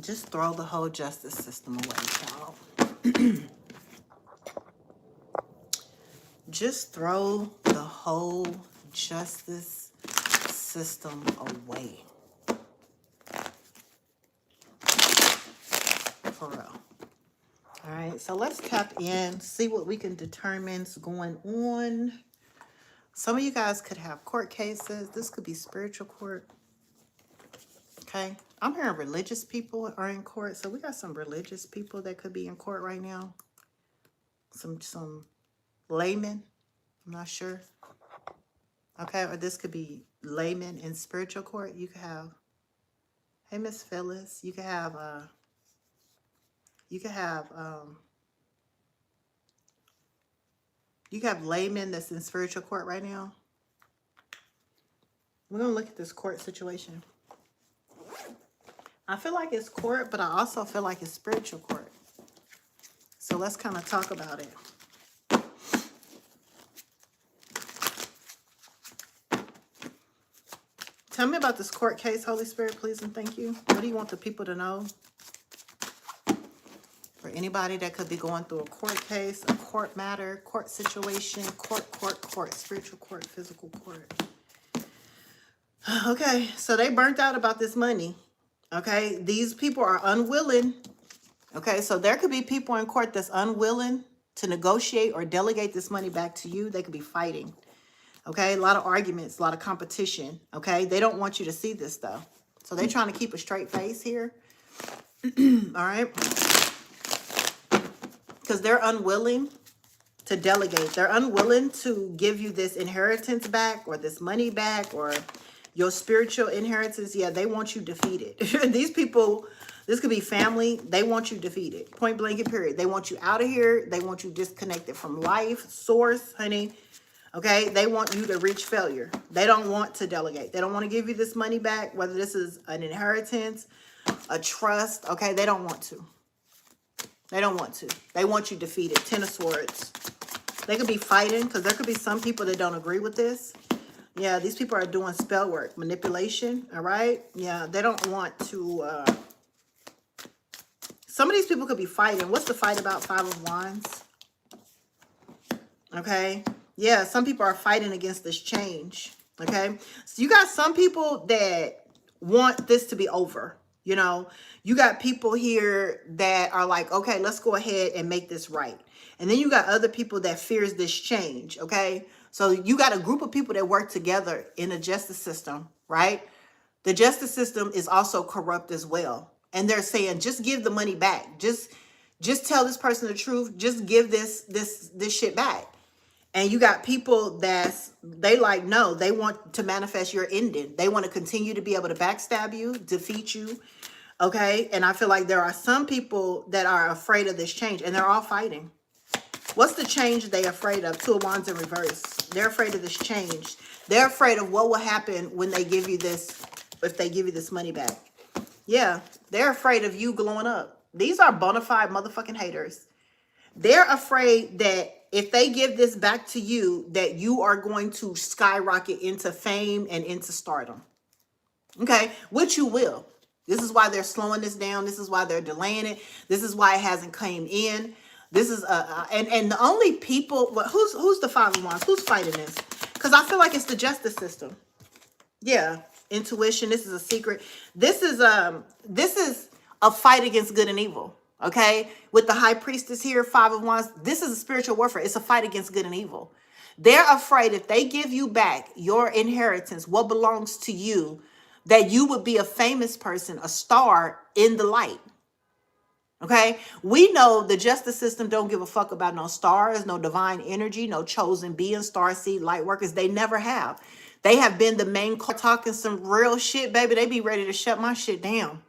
Just throw the whole justice system away, y'all. Just throw the whole justice system away. For real. All right, so let's tap in, see what we can determine is going on. Some of you guys could have court cases. This could be spiritual court. Okay. I'm hearing religious people are in court. So we got some religious people that could be in court right now. Some laymen. I'm not sure. Okay. Or this could be laymen in spiritual court. You could have, hey, Miss Phyllis, you could have laymen that's in spiritual court right now. We're going to look at this court situation. I feel like it's court, but I also feel like it's spiritual court. So let's kind of talk about it. Tell me about this court case, Holy Spirit, please and thank you. What do you want the people to know? For anybody that could be going through a court case, a court matter, court situation, court, spiritual court, physical court. Okay, so they burnt out about this money. Okay, these people are unwilling. Okay, so there could be people in court that's unwilling to negotiate or delegate this money back to you. They could be fighting. Okay, a lot of arguments, a lot of competition. Okay, they don't want you to see this though. So they're trying to keep a straight face here. All right. Because they're unwilling to delegate. They're unwilling to give you this inheritance back or this money back or your spiritual inheritance. Yeah, they want you defeated. These people, this could be family. They want you defeated. Point blank and period. They want you out of here. They want you disconnected from life, source, honey. Okay, they want you to reach failure. They don't want to delegate. They don't want to give you this money back, whether this is an inheritance, a trust. Okay, they don't want to. They don't want to. They want you defeated. Ten of Swords. They could be fighting because there could be some people that don't agree with this. Yeah, these people are doing spell work, manipulation. All right. Yeah, they don't want to. Some of these people could be fighting. What's the fight about? Five of Wands. Okay. Yeah, some people are fighting against this change. Okay. So you got some people that want this to be over. You know, you got people here that are like, okay, let's go ahead and make this right. And then you got other people that fears this change. Okay. So you got a group of people that work together in the justice system, right? The justice system is also corrupt as well. And they're saying, just give the money back. Just tell this person the truth. Just give this shit back. And you got people they like, no, they want to manifest your ending. They want to continue to be able to backstab you, defeat you. Okay. And I feel like there are some people that are afraid of this change and they're all fighting. What's the change they're afraid of? Two of Wands in reverse. They're afraid of this change. They're afraid of what will happen when they give you this, if they give you this money back. Yeah, they're afraid of you glowing up. These are bona fide motherfucking haters. They're afraid that if they give this back to you, that you are going to skyrocket into fame and into stardom. Okay, which you will. This is why they're slowing this down. This is why they're delaying it. This is why it hasn't came in. This is and the only people, who's the Five of Wands? Who's fighting this? Because I feel like it's the justice system. Yeah, intuition. This is a secret. This is a fight against good and evil. Okay, with the High Priestess here, Five of Wands. This is a spiritual warfare. It's a fight against good and evil. They're afraid if they give you back your inheritance, what belongs to you, that you would be a famous person, a star in the light. Okay, we know the justice system don't give a fuck about no stars, no divine energy, no chosen beings, starseed, light workers. They never have. They have been the main talking some real shit, baby. They be ready to shut my shit down.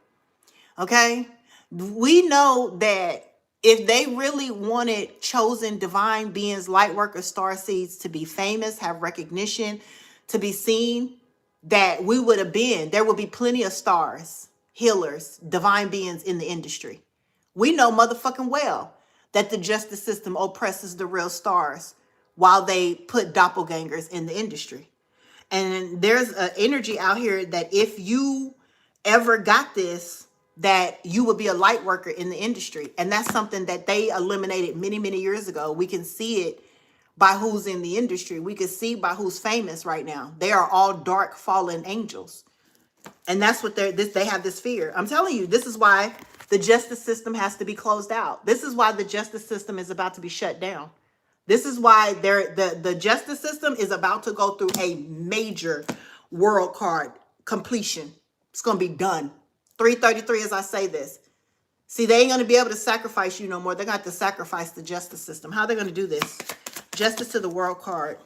Okay, we know that if they really wanted chosen divine beings, light workers, starseeds to be famous, have recognition, to be seen, that we would have been. There would be plenty of stars, healers, divine beings in the industry. We know motherfucking well that the justice system oppresses the real stars while they put doppelgangers in the industry. And there's an energy out here that if you ever got this, that you would be a light worker in the industry. And that's something that they eliminated many, many years ago. We can see it by who's in the industry. We can see by who's famous right now. They are all dark fallen angels. And that's what they have this fear. I'm telling you, this is why the justice system has to be closed out. This is why the justice system is about to be shut down. This is why the justice system is about to go through a major world card completion. It's going to be done. 333 as I say this. See, they ain't going to be able to sacrifice you no more. They're going to have to sacrifice the justice system. How are they going to do this? Justice to the world card.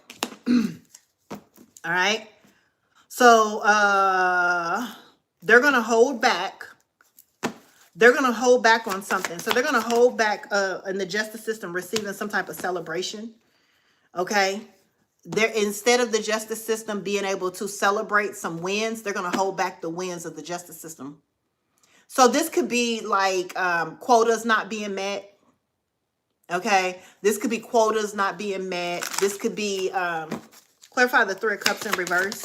All right. So they're going to hold back. They're going to hold back on something. So they're going to hold back in the justice system receiving some type of celebration. Okay. Instead of the justice system being able to celebrate some wins, they're going to hold back the wins of the justice system. So this could be like quotas not being met. Okay. This could be quotas not being met. This could be clarify the 3 of Cups in reverse.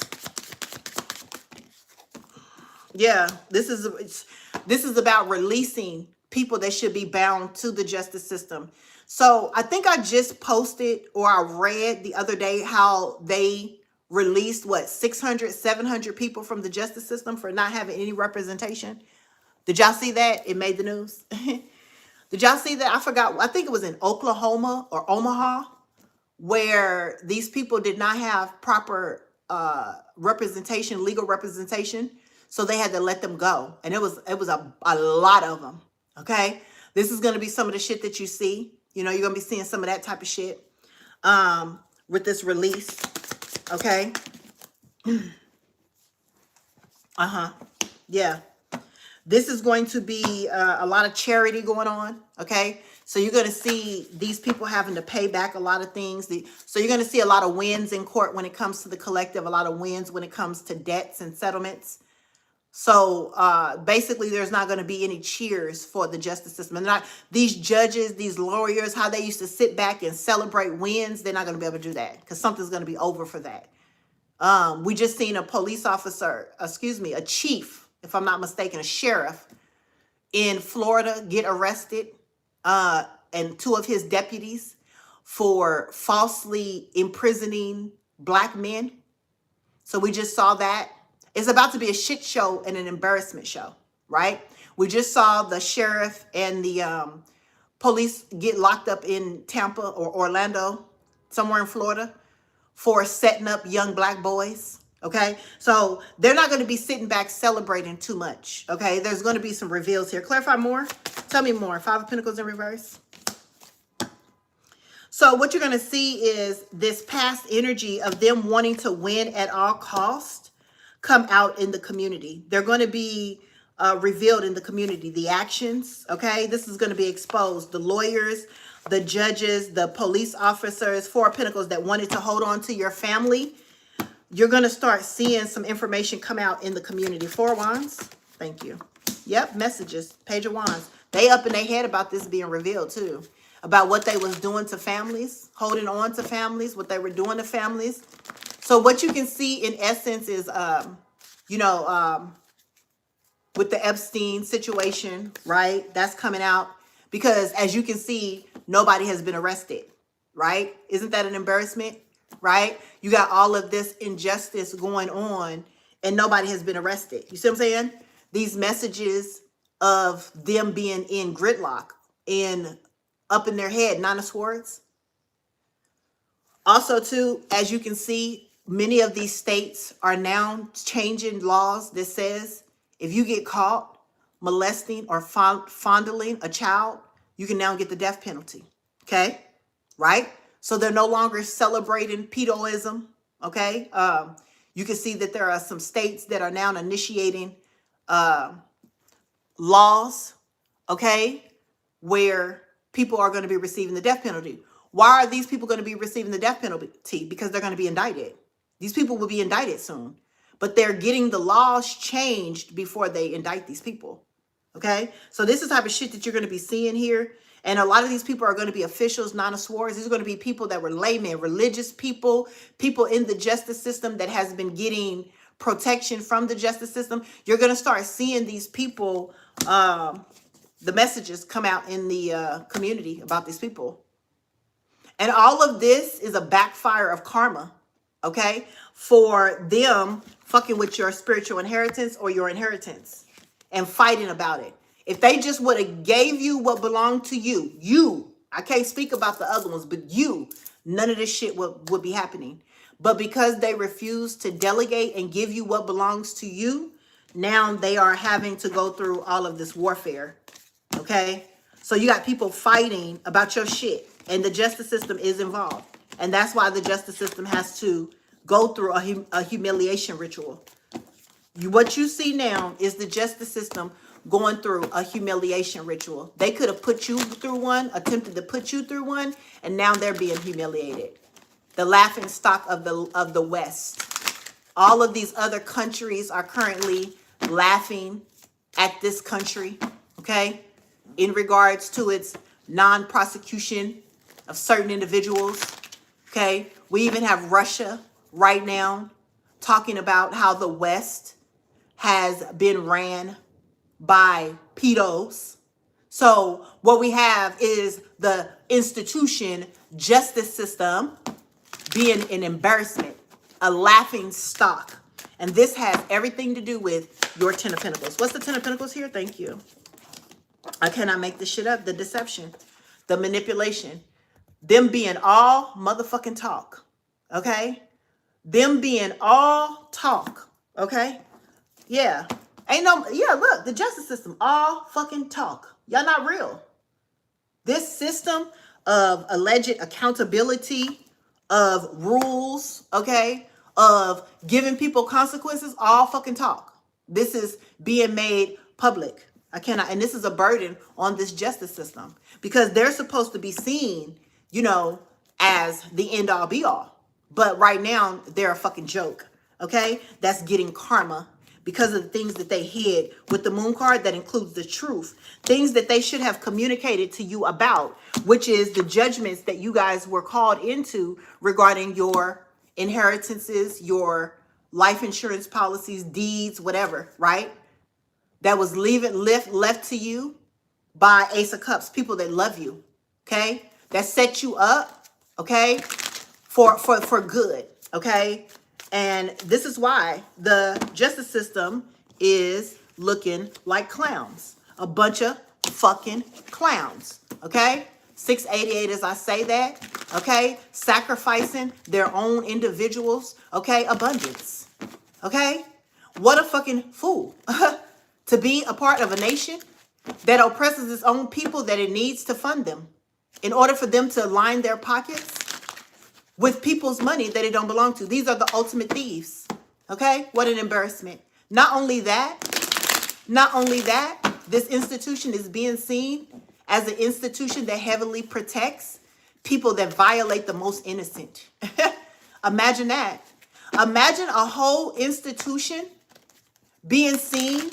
Yeah, this is about releasing people that should be bound to the justice system. So I think I just posted or I read the other day how they released, 600, 700 people from the justice system for not having any representation. Did y'all see that? It made the news. Did y'all see that? I forgot. I think it was in Oklahoma or Omaha where these people did not have proper representation, legal representation. So they had to let them go. And it was a lot of them. Okay. This is going to be some of the shit that you see. You know, you're going to be seeing some of that type of shit with this release. Okay. Yeah. This is going to be a lot of charity going on. Okay. So you're going to see these people having to pay back a lot of things. So you're going to see a lot of wins in court when it comes to the collective, a lot of wins when it comes to debts and settlements. So basically, there's not going to be any cheers for the justice system. And these judges, these lawyers, how they used to sit back and celebrate wins, they're not going to be able to do that because something's going to be over for that. We just seen a police officer, a chief, if I'm not mistaken, a sheriff in Florida get arrested and 2 of his deputies for falsely imprisoning Black men. So we just saw that. It's about to be a shit show and an embarrassment show, right? We just saw the sheriff and the police get locked up in Tampa or Orlando, somewhere in Florida, for setting up young Black boys, okay? So they're not going to be sitting back celebrating too much, okay? There's going to be some reveals here. Clarify more. Tell me more. 5 of Pentacles in reverse. So what you're going to see is this past energy of them wanting to win at all costs come out in the community. They're going to be revealed in the community. The actions, okay? This is going to be exposed. The lawyers, the judges, the police officers, 4 of Pentacles that wanted to hold on to your family. You're going to start seeing some information come out in the community. 4 of Wands. Thank you. Yep, messages. Page of Wands. They up in their head about this being revealed too. About what they was doing to families, holding on to families, what they were doing to families. So what you can see in essence is, with the Epstein situation, right? That's coming out because as you can see, nobody has been arrested, right? Isn't that an embarrassment, right? You got all of this injustice going on and nobody has been arrested. You see what I'm saying? These messages of them being in gridlock and up in their head, 9 of Swords. Also, too, as you can see, many of these states are now changing laws that says if you get caught molesting or fondling a child, you can now get the death penalty. Okay? Right? So they're no longer celebrating pedoism. Okay? You can see that there are some states that are now initiating laws, okay, where people are going to be receiving the death penalty. Why are these people going to be receiving the death penalty? Because they're going to be indicted. These people will be indicted soon. But they're getting the laws changed before they indict these people. Okay? So this is the type of shit that you're going to be seeing here. And a lot of these people are going to be officials, 9 of Swords. These are going to be people that were laymen, religious people, people in the justice system that has been getting protection from the justice system, you're going to start seeing these people, the messages come out in the community about these people. And all of this is a backfire of karma, okay, for them fucking with your spiritual inheritance or your inheritance and fighting about it. If they just would have gave you what belonged to you, I can't speak about the other ones, but none of this shit would be happening. But because they refuse to delegate and give you what belongs to you, now they are having to go through all of this warfare, okay? So you got people fighting about your shit, and the justice system is involved. And that's why the justice system has to go through a humiliation ritual. What you see now is the justice system going through a humiliation ritual. They could have put you through one, attempted to put you through one, and now they're being humiliated. The laughing stock of the West. All of these other countries are currently laughing at this country, okay, in regards to its non-prosecution of certain individuals, okay? We even have Russia right now talking about how the West has been ran by pedos. So what we have is the institution justice system being an embarrassment, a laughing stock. And this has everything to do with your 10 of Pentacles. What's the 10 of Pentacles here? Thank you. I cannot make this shit up. The deception, the manipulation, them being all motherfucking talk, okay? Them being all talk, okay? Yeah. Look, the justice system, all fucking talk. Y'all not real. This system of alleged accountability, of rules, okay, of giving people consequences, all fucking talk. This is being made public. I cannot, and this is a burden on this justice system because they're supposed to be seen, as the end all be all. But right now, they're a fucking joke, okay? That's getting karma because of the things that they hid with the moon card. That includes the truth, things that they should have communicated to you about, which is the judgments that you guys were called into regarding your inheritances, your life insurance policies, deeds, whatever, right? That was left to you by Ace of Cups, people that love you, okay? That set you up, okay, for good, okay? And this is why the justice system is looking like clowns. A bunch of fucking clowns, okay? 688 as I say that, okay? Sacrificing their own individuals, okay? Abundance, okay? What a fucking fool. To be a part of a nation that oppresses its own people that it needs to fund them in order for them to line their pockets with people's money that it don't belong to. These are the ultimate thieves. Okay? What an embarrassment. Not only that, this institution is being seen as an institution that heavily protects people that violate the most innocent. Imagine that. Imagine a whole institution being seen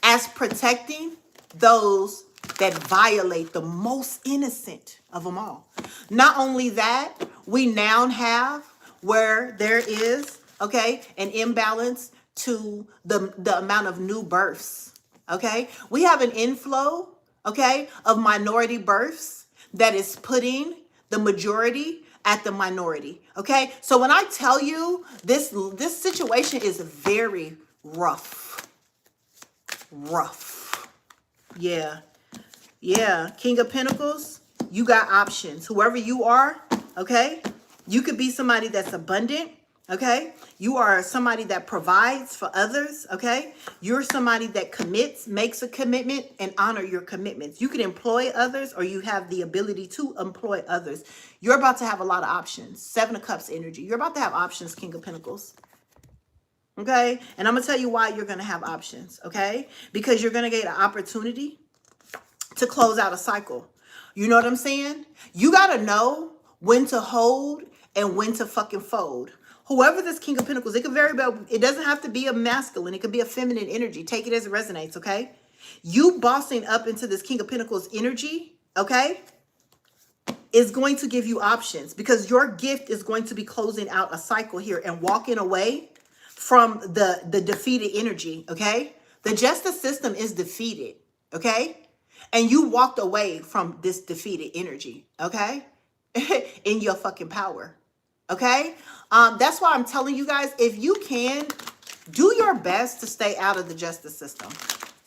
as protecting those that violate the most innocent of them all. Not only that, we now have where there is, okay, an imbalance to the amount of new births, okay? We have an inflow, okay, of minority births that is putting the majority at the minority, okay? So when I tell you this situation is very rough. Yeah. King of Pentacles, you got options. Whoever you are, okay? You could be somebody that's abundant, okay? You are somebody that provides for others, okay? You're somebody that commits, makes a commitment, and honor your commitments. You can employ others, or you have the ability to employ others. You're about to have a lot of options. 7 of Cups energy. You're about to have options, King of Pentacles. Okay? And I'm going to tell you why you're going to have options, okay? Because you're going to get an opportunity to close out a cycle. You know what I'm saying? You got to know when to hold and when to fucking fold. Whoever this King of Pentacles, it could very well, it doesn't have to be a masculine. It could be a feminine energy. Take it as it resonates, okay? You bossing up into this King of Pentacles energy, okay, is going to give you options because your gift is going to be closing out a cycle here and walking away from the defeated energy, okay? The justice system is defeated, okay? And you walked away from this defeated energy, okay? In your fucking power, okay? That's why I'm telling you guys, if you can, do your best to stay out of the justice system,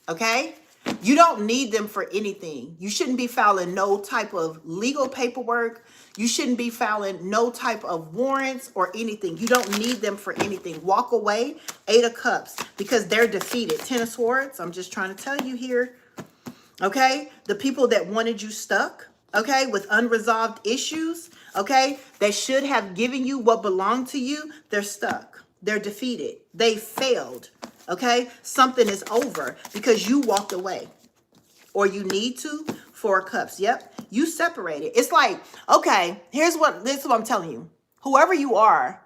okay? You don't need them for anything. You shouldn't be filing no type of legal paperwork. You shouldn't be filing no type of warrants or anything. You don't need them for anything. Walk away. 8 of Cups, because they're defeated. 10 of Swords, I'm just trying to tell you here, okay? The people that wanted you stuck, okay, with unresolved issues, okay, that should have given you what belonged to you, they're stuck. They're defeated. They failed. Okay, something is over because you walked away, or you need to. 4 of Cups. Yep, you separated. It's like, okay, this is what I'm telling you. Whoever you are,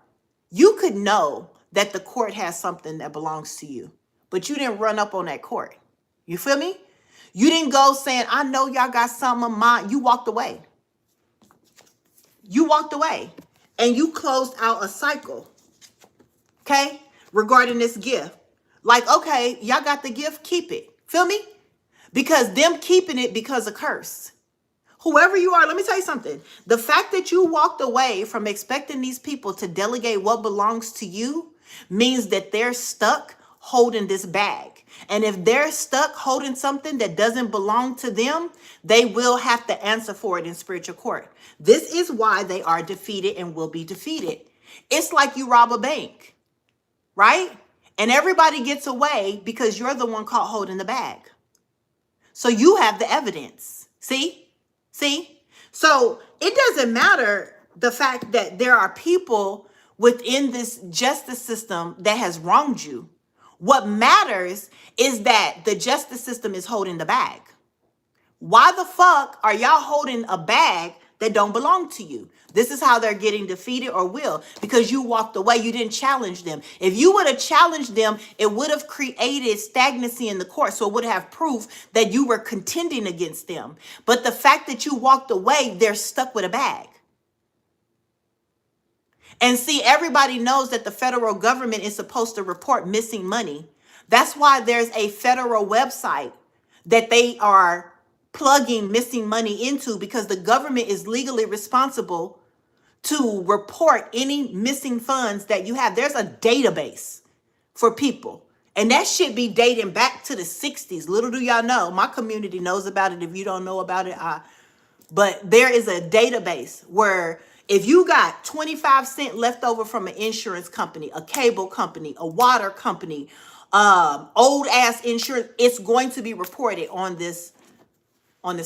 you could know that the court has something that belongs to you, but you didn't run up on that court. You feel me? You didn't go saying, I know y'all got something of mine. You walked away. You walked away, and you closed out a cycle. Okay, regarding this gift. Like, okay, y'all got the gift, keep it. Feel me? Because them keeping it because of curse. Whoever you are, let me tell you something. The fact that you walked away from expecting these people to delegate what belongs to you means that they're stuck holding this bag. And if they're stuck holding something that doesn't belong to them, they will have to answer for it in spiritual court. This is why they are defeated and will be defeated. It's like you rob a bank, right? And everybody gets away because you're the one caught holding the bag. So you have the evidence. See? So it doesn't matter the fact that there are people within this justice system that has wronged you. What matters is that the justice system is holding the bag. Why the fuck are y'all holding a bag that don't belong to you? This is how they're getting defeated, or will, because you walked away. You didn't challenge them. If you would have challenged them, it would have created stagnancy in the court. So it would have proof that you were contending against them. But the fact that you walked away, they're stuck with a bag. And see, everybody knows that the federal government is supposed to report missing money. That's why there's a federal website that they are plugging missing money into, because the government is legally responsible to report any missing funds that you have. There's a database for people, and that should be dating back to the 60s. Little do y'all know, my community knows about it. If you don't know about it, but there is a database where if you got 25 cents left over from an insurance company, a cable company, a water company, old ass insurance, it's going to be reported on this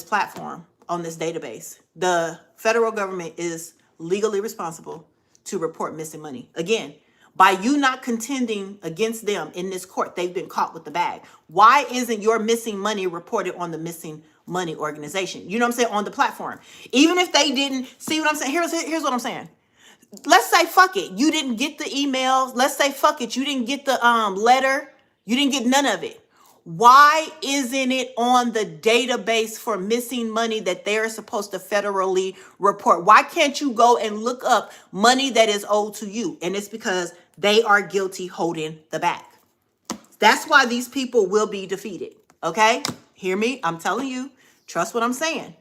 platform, on this database. The federal government is legally responsible to report missing money. Again, by you not contending against them in this court, they've been caught with the bag. Why isn't your missing money reported on the missing money organization? You know what I'm saying? On the platform. Even if they didn't, see what I'm saying? Here's what I'm saying. Let's say, fuck it, you didn't get the emails. Let's say, fuck it, you didn't get the letter. You didn't get none of it. Why isn't it on the database for missing money that they're supposed to federally report? Why can't you go and look up money that is owed to you? And it's because they are guilty holding the bag. That's why these people will be defeated. Okay? Hear me? I'm telling you. Trust what I'm saying.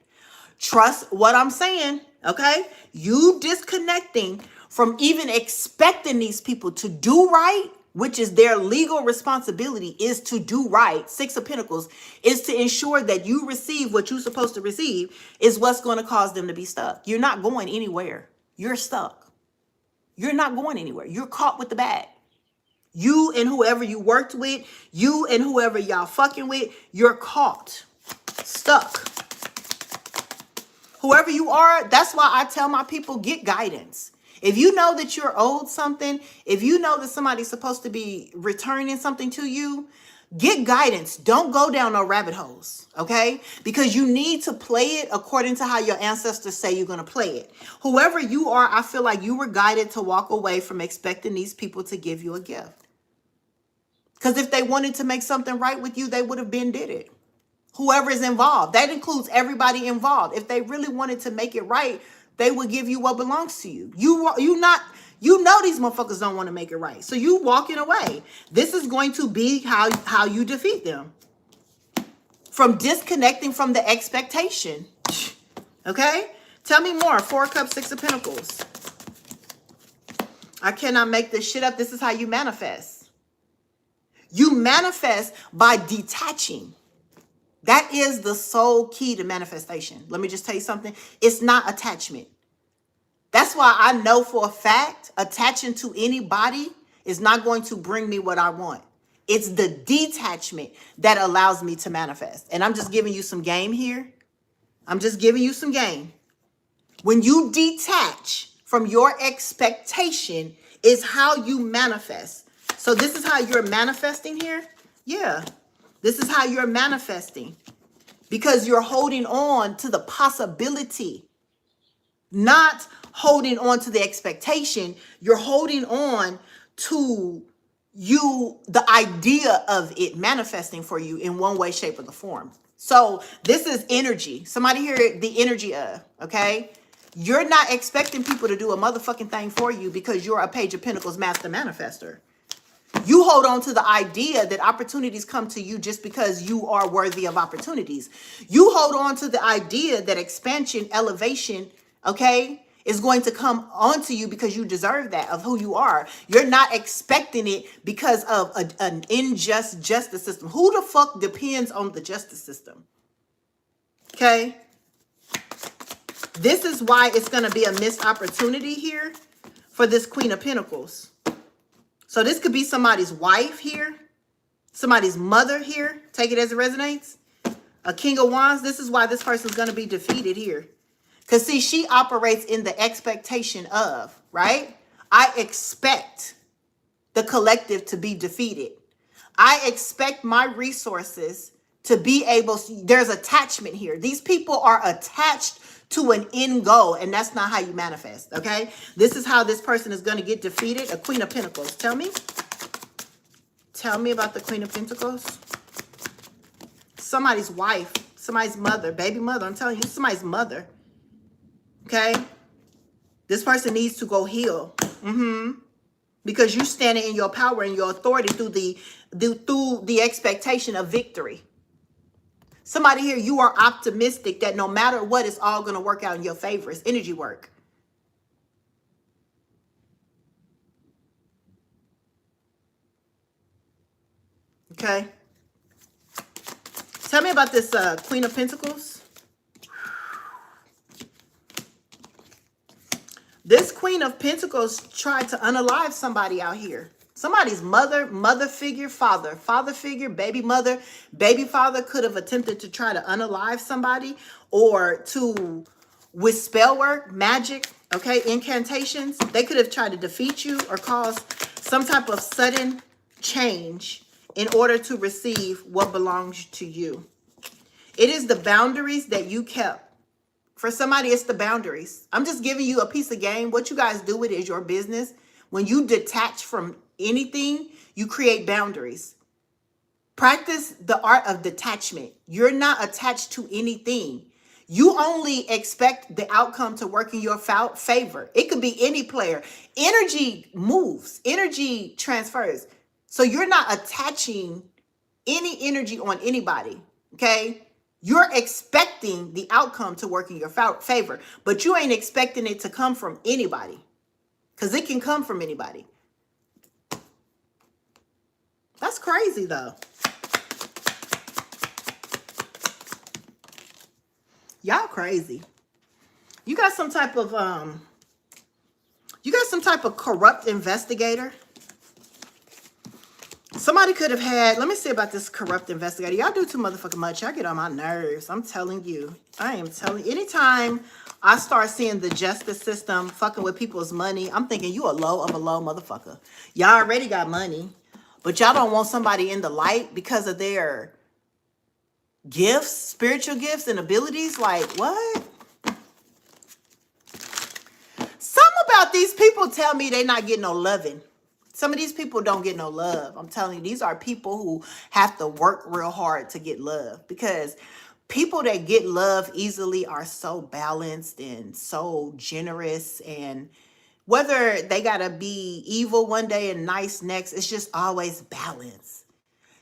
Trust what I'm saying. Okay? You disconnecting from even expecting these people to do right, which is their legal responsibility, is to do right. 6 of Pentacles is to ensure that you receive what you're supposed to receive, is what's going to cause them to be stuck. You're not going anywhere. You're stuck. You're not going anywhere. You're caught with the bag. You and whoever you worked with, you and whoever y'all fucking with, you're caught, stuck. Whoever you are, that's why I tell my people, get guidance. If you know that you're owed something, if you know that somebody's supposed to be returning something to you, get guidance. Don't go down no rabbit holes, okay? Because you need to play it according to how your ancestors say you're going to play it. Whoever you are, I feel like you were guided to walk away from expecting these people to give you a gift. Because if they wanted to make something right with you, they would have been did it. Whoever is involved, that includes everybody involved. If they really wanted to make it right, they would give you what belongs to you. You know these motherfuckers don't want to make it right. So you walking away. This is going to be how you defeat them. From disconnecting from the expectation. Okay? Tell me more. 4 Cups, 6 of Pentacles. I cannot make this shit up. This is how you manifest. You manifest by detaching. That is the sole key to manifestation. Let me just tell you something. It's not attachment. That's why I know for a fact attaching to anybody is not going to bring me what I want. It's the detachment that allows me to manifest. And I'm just giving you some game here. I'm just giving you some game. When you detach from your expectation is how you manifest. So this is how you're manifesting here? Yeah. This is how you're manifesting. Because you're holding on to the possibility. Not holding on to the expectation. You're holding on to the idea of it manifesting for you in one way, shape, or the form. So this is energy. Somebody hear the energy of, okay? You're not expecting people to do a motherfucking thing for you because you're a Page of Pentacles master manifester. You hold on to the idea that opportunities come to you just because you are worthy of opportunities. You hold on to the idea that expansion, elevation, okay, is going to come onto you because you deserve that of who you are. You're not expecting it because of an unjust justice system. Who the fuck depends on the justice system? Okay? This is why it's going to be a missed opportunity here for this Queen of Pentacles. So this could be somebody's wife here, somebody's mother here. Take it as it resonates. A King of Wands. This is why this person's going to be defeated here. Because see, she operates in the expectation of, right? I expect the collective to be defeated. I expect my resources to be able, there's attachment here. These people are attached to an end goal, and that's not how you manifest, okay? This is how this person is going to get defeated. A Queen of Pentacles. Tell me. Tell me about the Queen of Pentacles. Somebody's wife, somebody's mother, baby mother. I'm telling you, somebody's mother, okay? This person needs to go heal. Because you're standing in your power and your authority through the expectation of victory. Somebody here, you are optimistic that no matter what, it's all going to work out in your favor. It's energy work. Okay. Tell me about this Queen of Pentacles. This Queen of Pentacles tried to unalive somebody out here. Somebody's mother figure, father figure, baby mother, baby father could have attempted to try to unalive somebody or to, with spell work, magic, okay, incantations. They could have tried to defeat you or cause some type of sudden change in order to receive what belongs to you. It is the boundaries that you kept. For somebody, it's the boundaries. I'm just giving you a piece of game. What you guys do with it is your business. When you detach from anything, you create boundaries. Practice the art of detachment. You're not attached to anything. You only expect the outcome to work in your favor. It could be any player. Energy moves. Energy transfers. So you're not attaching any energy on anybody, okay? You're expecting the outcome to work in your favor, but you ain't expecting it to come from anybody because it can come from anybody. That's crazy, though. Y'all crazy. You got some type of corrupt investigator. Somebody could have had, let me see about this corrupt investigator. Y'all do too motherfucking much. Y'all get on my nerves. I'm telling you. I am telling you. Anytime I start seeing the justice system fucking with people's money, I'm thinking you a low of a low motherfucker. Y'all already got money, but y'all don't want somebody in the light because of their gifts, spiritual gifts and abilities. Like, what? Something about these people tell me they not getting no loving. Some of these people don't get no love. I'm telling you, these are people who have to work real hard to get love, because people that get love easily are so balanced and so generous and Whether they gotta be evil one day and nice next, it's just always balance.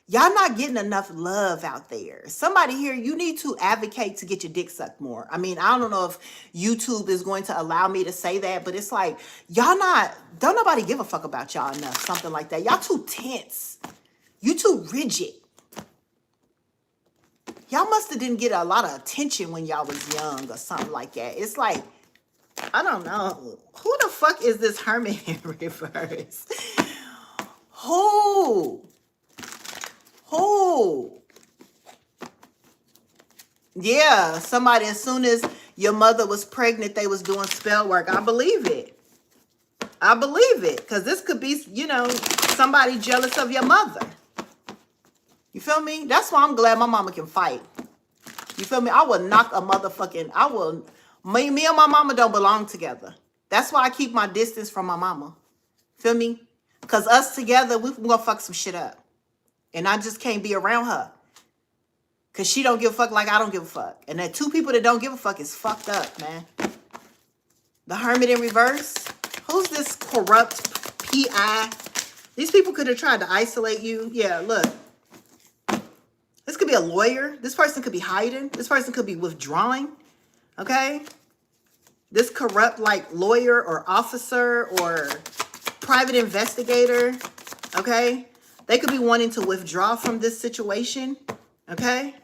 Y'all not getting enough love out there. Somebody here, you need to advocate to get your dick sucked more. I mean, I don't know if YouTube is going to allow me to say that, but it's like, y'all not, don't nobody give a fuck about y'all enough. Something like that. Y'all too tense. You too rigid. Y'all must have didn't get a lot of attention when y'all was young or something like that. It's like, I don't know. Who the fuck is this hermit in reverse? Who? Yeah, somebody, as soon as your mother was pregnant, they was doing spell work. I believe it. I believe it. Because this could be, you know, somebody jealous of your mother. You feel me? That's why I'm glad my mama can fight. You feel me? I will knock a motherfucking, me and my mama don't belong together. That's why I keep my distance from my mama. Feel me? Because us together, we're going to fuck some shit up. And I just can't be around her. Because she don't give a fuck like I don't give a fuck. And that two people that don't give a fuck is fucked up, man. The hermit in reverse. Who's this corrupt PI? These people could have tried to isolate you. Yeah, look. This could be a lawyer. This person could be hiding. This person could be withdrawing. Okay? This corrupt, like, lawyer or officer or private investigator. Okay? They could be wanting to withdraw from this situation. Okay?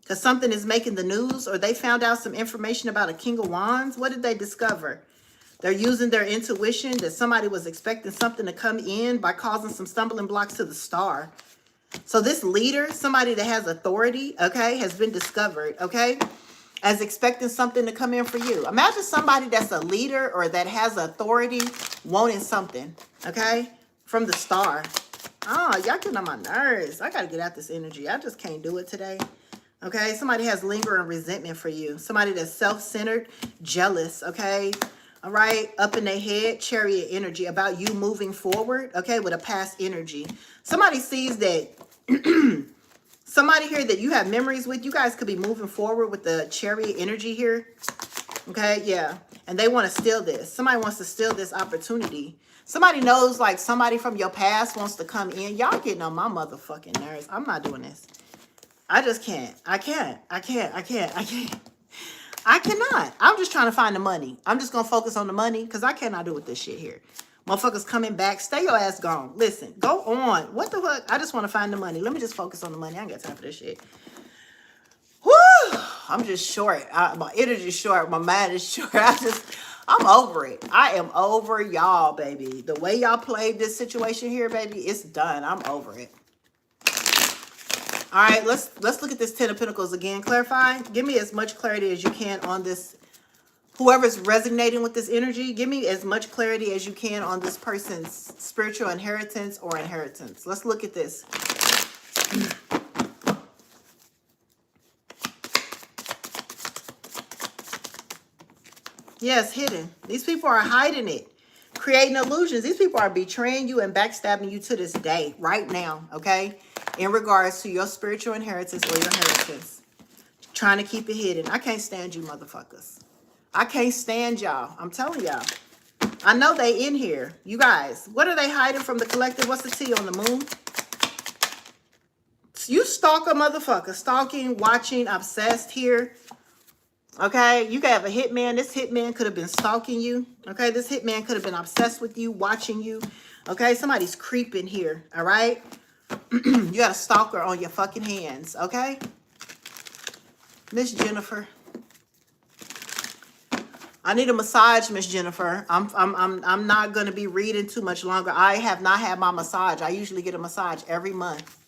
Because something is making the news, or they found out some information about a King of Wands. What did they discover? They're using their intuition that somebody was expecting something to come in by causing some stumbling blocks to the star. So this leader, somebody that has authority, okay, has been discovered, okay, as expecting something to come in for you. Imagine somebody that's a leader or that has authority wanting something, okay, from the star. Oh, y'all getting on my nerves. I got to get out this energy. I just can't do it today. Okay, somebody has lingering resentment for you. Somebody that's self-centered, jealous, okay? All right, up in their head, chariot energy about you moving forward, okay, with a past energy. Somebody sees that, somebody here that you have memories with, you guys could be moving forward with the chariot energy here, okay, yeah. And they want to steal this. Somebody wants to steal this opportunity. Somebody knows, like, somebody from your past wants to come in. Y'all getting on my motherfucking nerves. I'm not doing this. I just can't. I cannot. I'm just trying to find the money. I'm just going to focus on the money because I cannot do with this shit here. Motherfuckers coming back. Stay your ass gone. Listen, go on. What the fuck? I just want to find the money. Let me just focus on the money. I ain't got time for this shit. Woo! I'm just short. My energy is short. My mind is short. I'm over it. I am over y'all, baby. The way y'all played this situation here, baby, it's done. I'm over it. All right, let's look at this Ten of Pentacles again. Clarify. Give me as much clarity as you can on this. Whoever's resonating with this energy, give me as much clarity as you can on this person's spiritual inheritance or inheritance. Let's look at this. Yes, hidden. These people are hiding it, creating illusions. These people are betraying you and backstabbing you to this day, right now, okay? In regards to your spiritual inheritance or your inheritance. Trying to keep it hidden. I can't stand you motherfuckers. I can't stand y'all. I'm telling y'all. I know they in here. You guys, what are they hiding from the collective? What's the tea on the moon? You stalker motherfucker. Stalking, watching, obsessed here. Okay, you could have a hitman. This hitman could have been stalking you. Okay, this hitman could have been obsessed with you, watching you. Okay, somebody's creeping here. All right. You got a stalker on your fucking hands, okay? Miss Jennifer. I need a massage, Miss Jennifer. I'm not gonna be reading too much longer. I have not had my massage. I usually get a massage every month.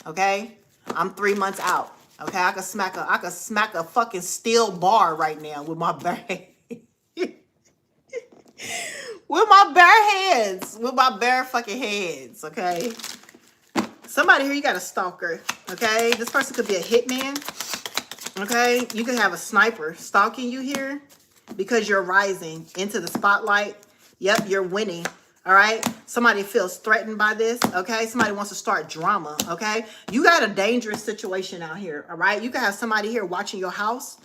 Okay? I'm 3 months out. Okay, I could smack a fucking steel bar right now with my bare with my bare hands. With my bare fucking hands, okay? Somebody here, you got a stalker, okay? This person could be a hitman, okay? You could have a sniper stalking you here because you're rising into the spotlight. Yep, you're winning, all right? Somebody feels threatened by this, okay? Somebody wants to start drama, okay? You got a dangerous situation out here, all right? You could have somebody here watching your house,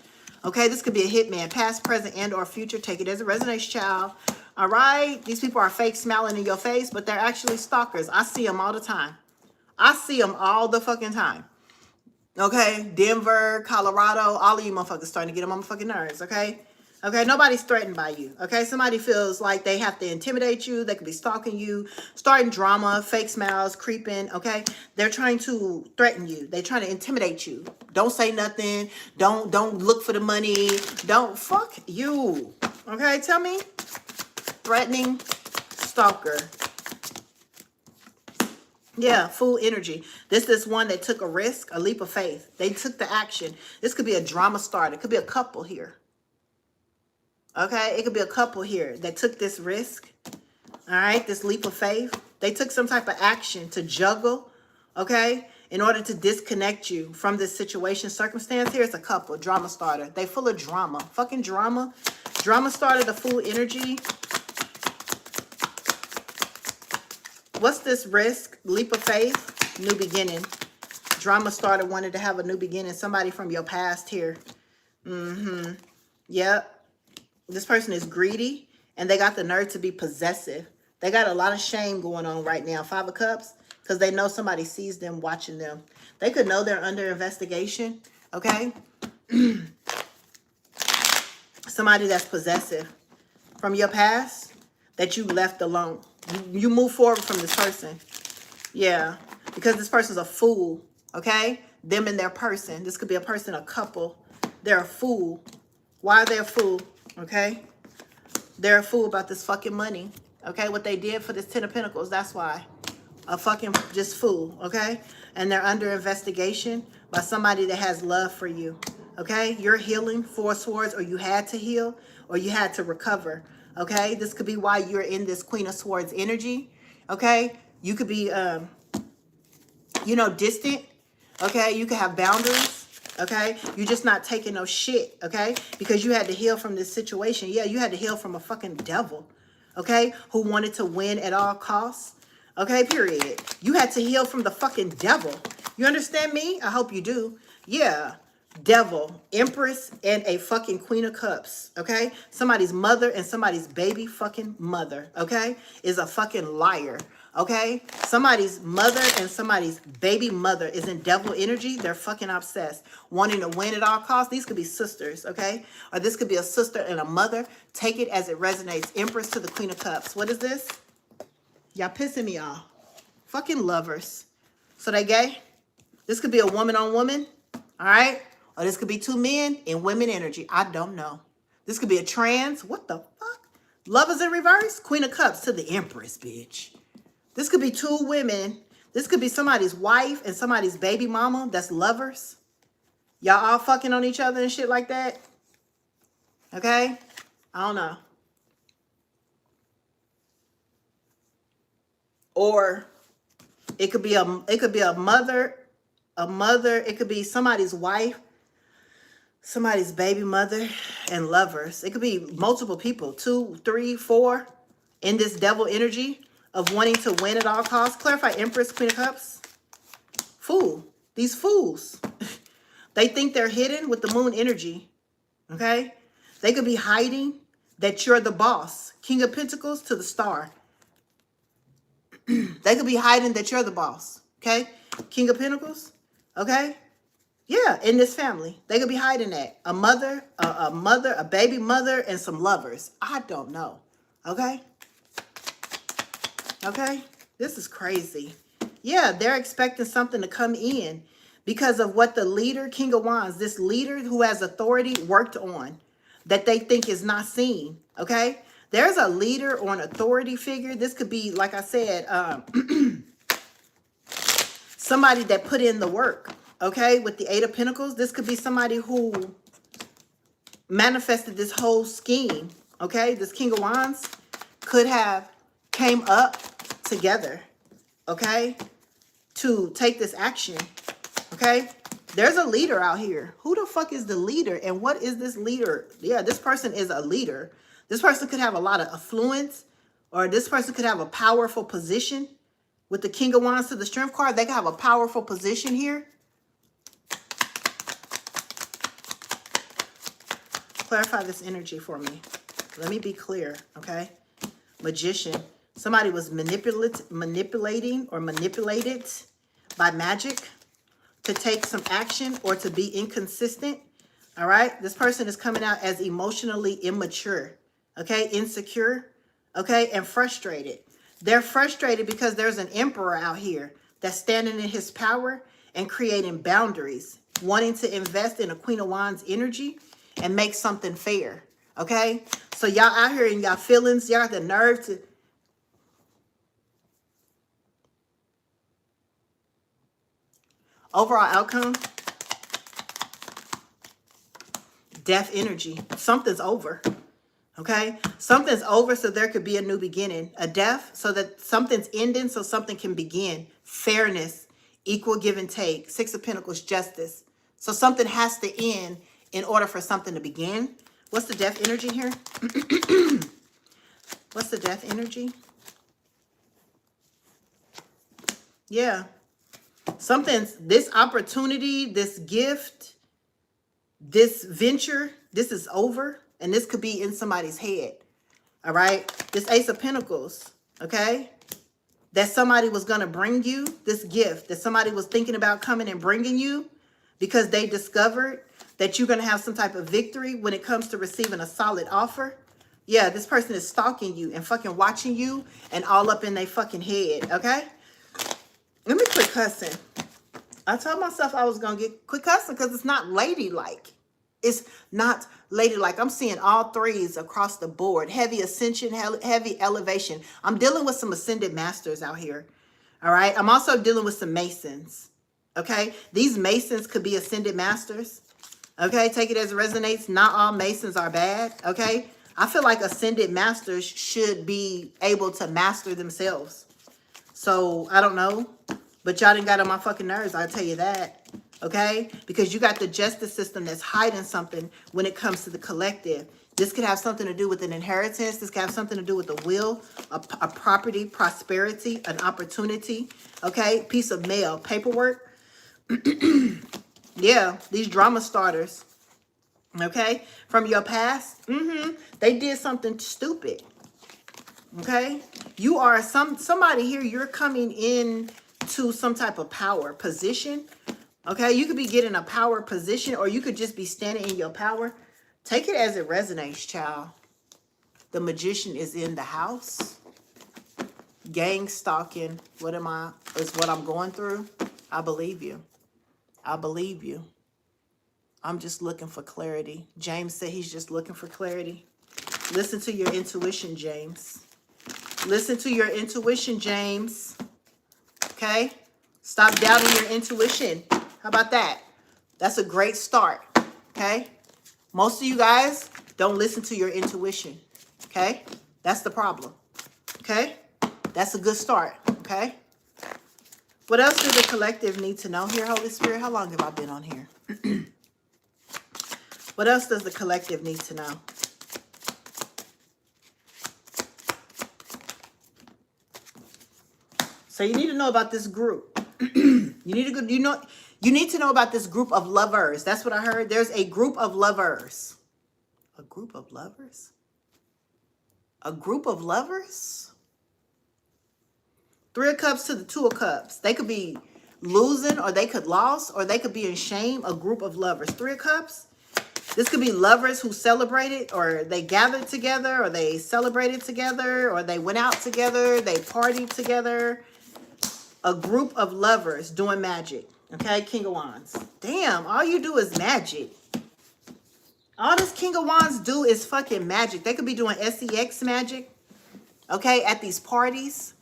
okay? This could be a hitman, past, present, and or future. Take it as a resonance, child. All right? These people are fake smiling in your face, but they're actually stalkers. I see them all the time. I see them all the fucking time. Okay? Denver, Colorado, all of you motherfuckers starting to get on my fucking nerves, okay? Okay, nobody's threatened by you, okay? Somebody feels like they have to intimidate you. They could be stalking you, starting drama, fake smiles, creeping, okay? They're trying to threaten you. They're trying to intimidate you. Don't say nothing. Don't look for the money. Don't, fuck you, okay? Tell me. Threatening, stalker. Yeah, full energy. This one that took a risk, a leap of faith. They took the action. This could be a drama starter. It could be a couple here. Okay, it could be a couple here that took this risk. All right, this leap of faith. They took some type of action to juggle, okay, in order to disconnect you from this situation, circumstance. Here's a couple, drama starter. They full of drama, fucking drama. Drama starter, the full energy. What's this risk? Leap of faith, new beginning. Drama starter wanted to have a new beginning. Somebody from your past here. Yep. This person is greedy, and they got the nerve to be possessive. They got a lot of shame going on right now. 5 of Cups, because they know somebody sees them, watching them. They could know they're under investigation, okay? Somebody that's possessive from your past that you left alone. You move forward from this person. Yeah, because this person's a fool, okay? Them and their person. This could be a person, a couple. They're a fool. Why are they a fool? Okay, they're a fool about this fucking money. Okay, what they did for this 10 of Pentacles, that's why. A fucking just fool, okay? And they're under investigation by somebody that has love for you. Okay, you're healing, 4 Swords, or you had to heal, or you had to recover. Okay, this could be why you're in this Queen of Swords energy. Okay, you could be, you know, distant. Okay, you could have boundaries. Okay, you're just not taking no shit, okay? Because you had to heal from this situation. Yeah, you had to heal from a fucking devil, okay? Who wanted to win at all costs, okay, period. You had to heal from the fucking devil. You understand me? I hope you do. Yeah, devil, Empress, and a fucking Queen of Cups, okay? Somebody's mother and somebody's baby fucking mother, okay, is a fucking liar. Okay, somebody's mother and somebody's baby mother is in devil energy. They're fucking obsessed, wanting to win at all costs. These could be sisters, okay? Or this could be a sister and a mother. Take it as it resonates. Empress to the Queen of Cups. What is this? Y'all pissing me off. Fucking lovers. So they gay? This could be a woman on woman, all right? Or this could be 2 men in women energy. I don't know. This could be a trans. What the fuck? Lovers in reverse? Queen of Cups to the Empress, bitch. This could be 2 women. This could be somebody's wife and somebody's baby mama that's lovers. Y'all all fucking on each other and shit like that. Okay? I don't know. Or it could be a mother, it could be somebody's wife, somebody's baby mother, and lovers. It could be multiple people, 2, 3, 4 in this devil energy of wanting to win at all costs. Clarify Empress, Queen of Cups. Fool. These fools. They think they're hidden with the moon energy. Okay? They could be hiding that you're the boss. King of Pentacles to the Star. They could be hiding that you're the boss. Okay? King of Pentacles. Okay? Yeah, in this family. They could be hiding that. A mother, a baby mother, and some lovers. I don't know. Okay? Okay, this is crazy. Yeah, they're expecting something to come in because of what the leader, King of Wands, this leader who has authority worked on that they think is not seen. Okay, there's a leader or an authority figure. This could be, like I said, somebody that put in the work. Okay, with the 8 of Pentacles, this could be somebody who manifested this whole scheme. Okay, this King of Wands could have came up together, okay, to take this action, okay? There's a leader out here. Who the fuck is the leader, and what is this leader? Yeah, this person is a leader. This person could have a lot of affluence, or this person could have a powerful position. With the King of Wands to the Strength card, they could have a powerful position here. Clarify this energy for me. Let me be clear, okay? Magician. Somebody was manipulating or manipulated by magic to take some action or to be inconsistent. All right. This person is coming out as emotionally immature. Okay. Insecure. Okay. And frustrated. They're frustrated because there's an emperor out here that's standing in his power and creating boundaries, wanting to invest in a Queen of Wands energy and make something fair. Okay. So y'all out here in y'all feelings, y'all got the nerve to. Overall outcome, death energy. Something's over. Okay. Something's over so there could be a new beginning. A death so that something's ending so something can begin. Fairness, equal give and take. Six of Pentacles, justice. So something has to end in order for something to begin. What's the death energy here? What's the death energy? Yeah. Something's, this opportunity, this gift, this venture, this is over. And this could be in somebody's head. All right. This Ace of Pentacles. Okay. That somebody was going to bring you this gift. That somebody was thinking about coming and bringing you. Because they discovered that you're going to have some type of victory when it comes to receiving a solid offer. Yeah, this person is stalking you and fucking watching you and all up in their fucking head, okay? Let me quit cussing. I told myself I was going to quit cussing because it's not ladylike. It's not ladylike. I'm seeing all threes across the board. Heavy ascension, heavy elevation. I'm dealing with some ascended masters out here, all right? I'm also dealing with some masons. Okay, these masons could be ascended masters. Okay, take it as it resonates. Not all masons are bad. Okay, I feel like ascended masters should be able to master themselves. So I don't know, but y'all done got on my fucking nerves. I'll tell you that. Okay, because you got the justice system that's hiding something when it comes to the collective. This could have something to do with an inheritance. This could have something to do with a will, a property, prosperity, an opportunity. Okay, piece of mail, paperwork. Yeah, these drama starters, okay, from your past, they did something stupid, okay? You are somebody here, you're coming in to some type of power position, okay? You could be getting a power position or you could just be standing in your power. Take it as it resonates, child. The Magician is in the house. Gang stalking, is what I'm going through. I believe you. I believe you. I'm just looking for clarity. James said he's just looking for clarity. Listen to your intuition, James. Listen to your intuition, James. Okay? Stop doubting your intuition. How about that? That's a great start. Okay? Most of you guys don't listen to your intuition. Okay? That's the problem. Okay? That's a good start. Okay? What else does the collective need to know here, Holy Spirit? How long have I been on here? What else does the collective need to know? So you need to know about this group. You need to know about this group of lovers. That's what I heard. There's a group of lovers. A group of lovers? A group of lovers? Three of Cups to the Two of Cups. They could be losing or they could lose or they could be in shame. A group of lovers. Three of Cups. This could be lovers who celebrated or they gathered together or they celebrated together or they went out together. They partied together. A group of lovers doing magic. Okay, King of Wands. Damn, all you do is magic. All this King of Wands do is fucking magic. They could be doing sex magic. Okay, at these parties.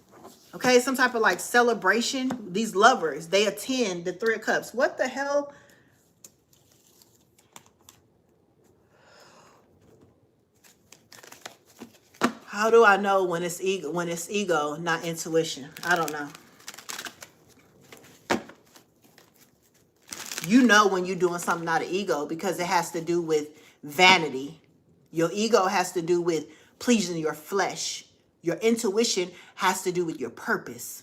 Okay, some type of like celebration. These lovers, they attend the Three of Cups. What the hell? How do I know when it's ego, not intuition? I don't know. You know when you're doing something out of ego because it has to do with vanity. Your ego has to do with pleasing your flesh. Your intuition has to do with your purpose.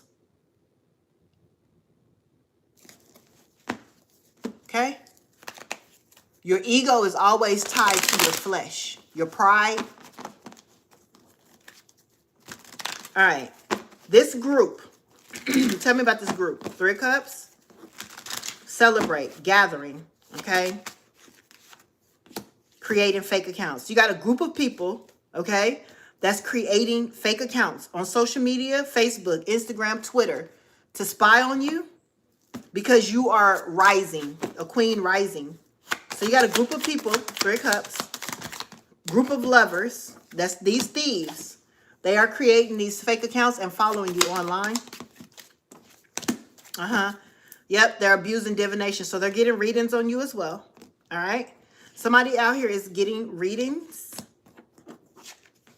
Okay? Your ego is always tied to your flesh. Your pride. All right. This group. Tell me about this group. 3 of Cups. Celebrate. Gathering. Okay. Creating fake accounts. You got a group of people, okay, that's creating fake accounts on social media, Facebook, Instagram, Twitter, to spy on you because you are rising, a queen rising. So you got a group of people, 3 of Cups, group of lovers, that's these thieves. They are creating these fake accounts and following you online. Yep, they're abusing divination. So they're getting readings on you as well. All right. Somebody out here is getting readings.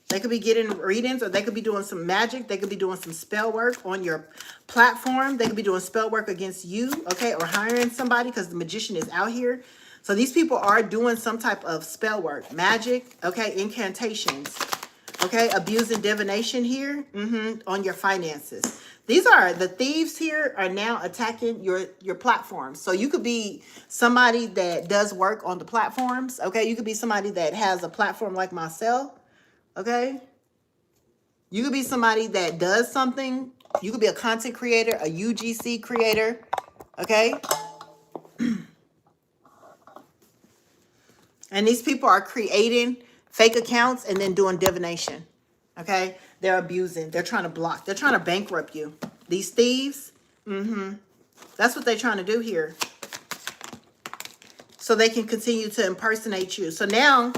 They could be getting readings, or they could be doing some magic. They could be doing some spell work on your platform. They could be doing spell work against you, okay, or hiring somebody because the magician is out here. So these people are doing some type of spell work, magic, okay, incantations, okay, abusing divination here on your finances. These are the thieves here are now attacking your platforms. So you could be somebody that does work on the platforms. Okay. You could be somebody that has a platform like myself. Okay. You could be somebody that does something. You could be a content creator, a UGC creator. Okay. And these people are creating fake accounts and then doing divination. Okay. They're abusing. They're trying to block. They're trying to bankrupt you. These thieves. That's what they're trying to do here. So they can continue to impersonate you. So now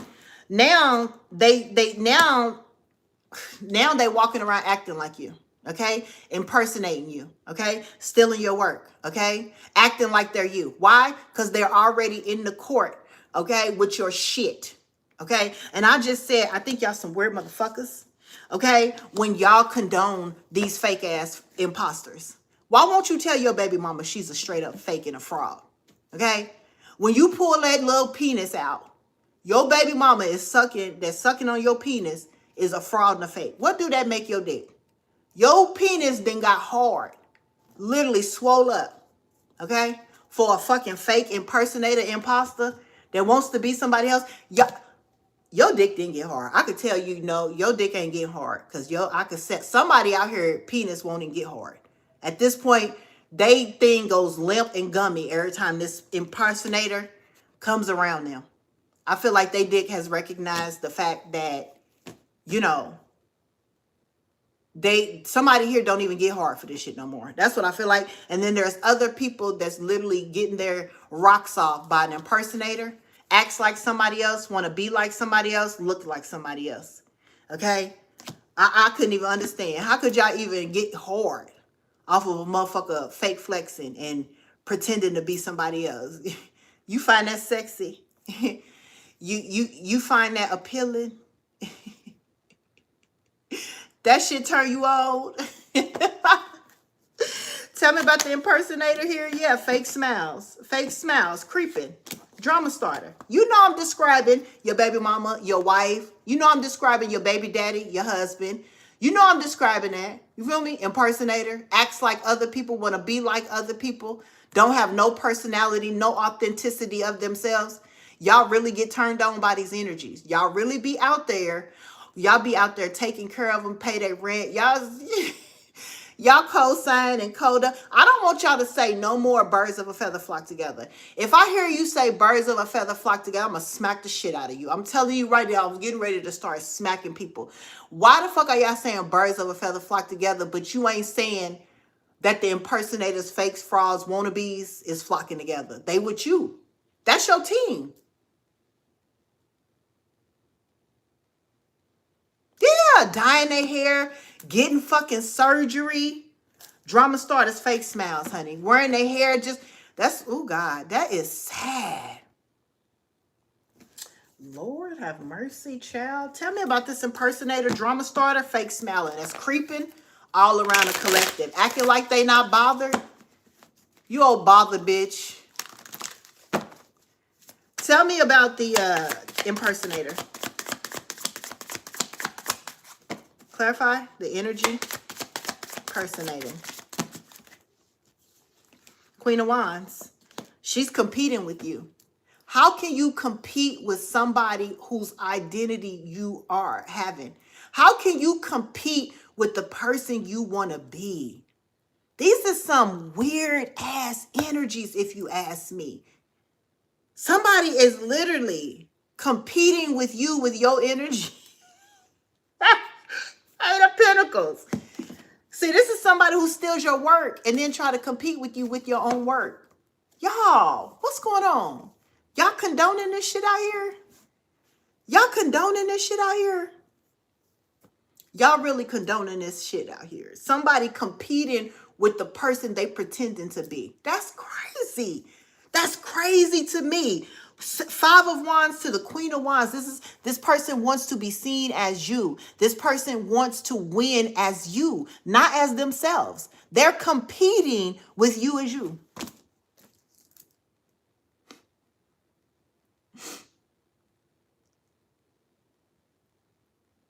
they walking around acting like you. Okay. Impersonating you. Okay. Stealing your work. Okay. Acting like they're you. Why? Because they're already in the court. Okay. With your shit. Okay. And I just said, I think y'all some weird motherfuckers. Okay, when y'all condone these fake ass imposters, why won't you tell your baby mama she's a straight up fake and a fraud? Okay, when you pull that little penis out, your baby mama is sucking on your penis is a fraud and a fake. What do that make your dick? Your penis then got hard, literally swole up. Okay, for a fucking fake impersonator imposter that wants to be somebody else. Your dick didn't get hard. I could tell you, no, your dick ain't getting hard. Because I could set somebody out here, penis won't even get hard. At this point, they thing goes limp and gummy every time this impersonator comes around them. I feel like they dick has recognized the fact that, somebody here don't even get hard for this shit no more. That's what I feel like. And then there's other people that's literally getting their rocks off by an impersonator. Acts like somebody else, want to be like somebody else, look like somebody else. Okay? I couldn't even understand. How could y'all even get hard off of a motherfucker fake flexing and pretending to be somebody else? You find that sexy? you find that appealing? That shit turn you on? Tell me about the impersonator here. Yeah, fake smiles. Fake smiles, creeping. Drama starter. You know I'm describing your baby mama, your wife. You know I'm describing your baby daddy, your husband. You know I'm describing that. You feel me? Impersonator. Acts like other people, want to be like other people. Don't have no personality, no authenticity of themselves. Y'all really get turned on by these energies. Y'all really be out there. Y'all be out there taking care of them, pay their rent. Y'all co-sign and coda. I don't want y'all to say no more birds of a feather flock together. If I hear you say birds of a feather flock together, I'm going to smack the shit out of you. I'm telling you right now, I'm getting ready to start smacking people. Why the fuck are y'all saying birds of a feather flock together, but you ain't saying that the impersonators, fakes, frauds, wannabes is flocking together? They with you. That's your team. Yeah, dyeing their hair, getting fucking surgery. Drama starters, fake smiles, honey. Wearing their hair oh God, that is sad. Lord have mercy, child. Tell me about this impersonator, drama starter, fake smiling. That's creeping all around the collective. Acting like they not bothered. You old bothered bitch. Tell me about the impersonator. Clarify the energy. Impersonating. Queen of Wands. She's competing with you. How can you compete with somebody whose identity you are having? How can you compete with the person you want to be. These are some weird ass energies, if you ask me. Somebody is literally competing with you with your energy. Eight of Pentacles. See, this is somebody who steals your work and then try to compete with you with your own work. Y'all, what's going on? Y'all condoning this shit out here? Y'all condoning this shit out here? Y'all really condoning this shit out here. Somebody competing with the person they pretending to be. That's crazy. That's crazy to me. Five of Wands to the Queen of Wands. This person wants to be seen as you. This person wants to win as you, not as themselves. They're competing with you as you.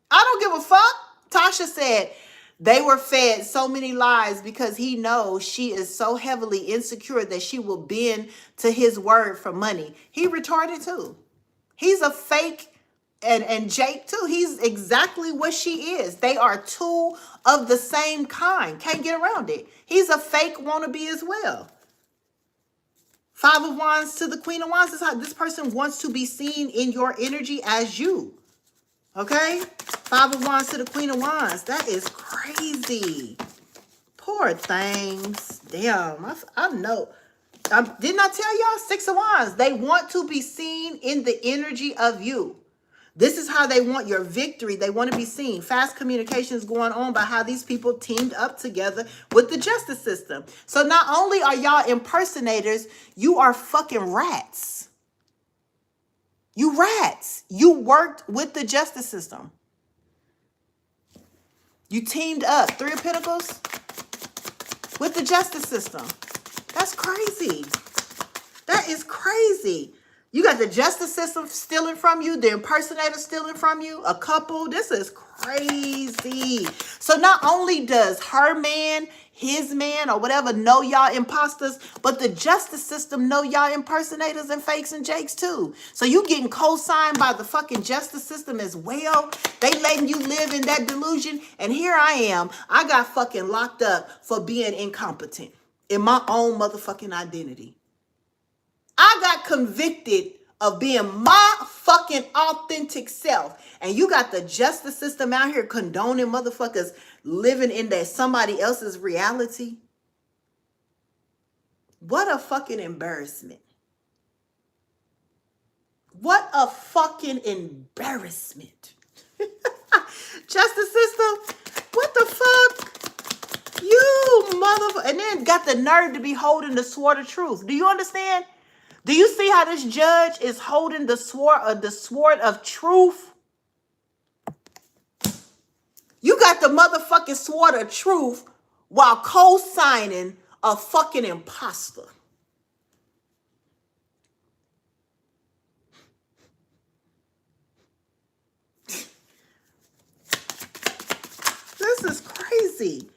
I don't give a fuck. Tasha said they were fed so many lies because he knows she is so heavily insecure that she will bend to his word for money. He retarded too. He's a fake, and Jake too. He's exactly what she is. They are two of the same kind. Can't get around it. He's a fake wannabe as well. Five of Wands to the Queen of Wands. This is how this person wants to be seen in your energy as you. Okay? Five of Wands to the Queen of Wands. That is crazy. Poor things. Damn. I know. Didn't I tell y'all? Six of Wands. They want to be seen in the energy of you. This is how they want your victory. They want to be seen. Fast communications going on by how these people teamed up together with the justice system. So not only are y'all impersonators, you are fucking rats. You rats. You worked with the justice system. You teamed up. Three of Pentacles with the justice system. That's crazy. That is crazy. You got the justice system stealing from you, the impersonator stealing from you, a couple. This is crazy. So not only does her man, his man, or whatever know y'all imposters, but the justice system know y'all impersonators and fakes and jakes too. So you getting co-signed by the fucking justice system as well. They letting you live in that delusion. And here I am. I got fucking locked up for being incompetent in my own motherfucking identity. I got convicted of being my fucking authentic self. And you got the justice system out here condoning motherfuckers living in that somebody else's reality. What a fucking embarrassment. What a fucking embarrassment. Justice system, what the fuck? You motherfucker. And then got the nerve to be holding the sword of truth. Do you understand? Do you see how this judge is holding the sword of truth? You got the motherfucking sword of truth while co-signing a fucking imposter. This is crazy.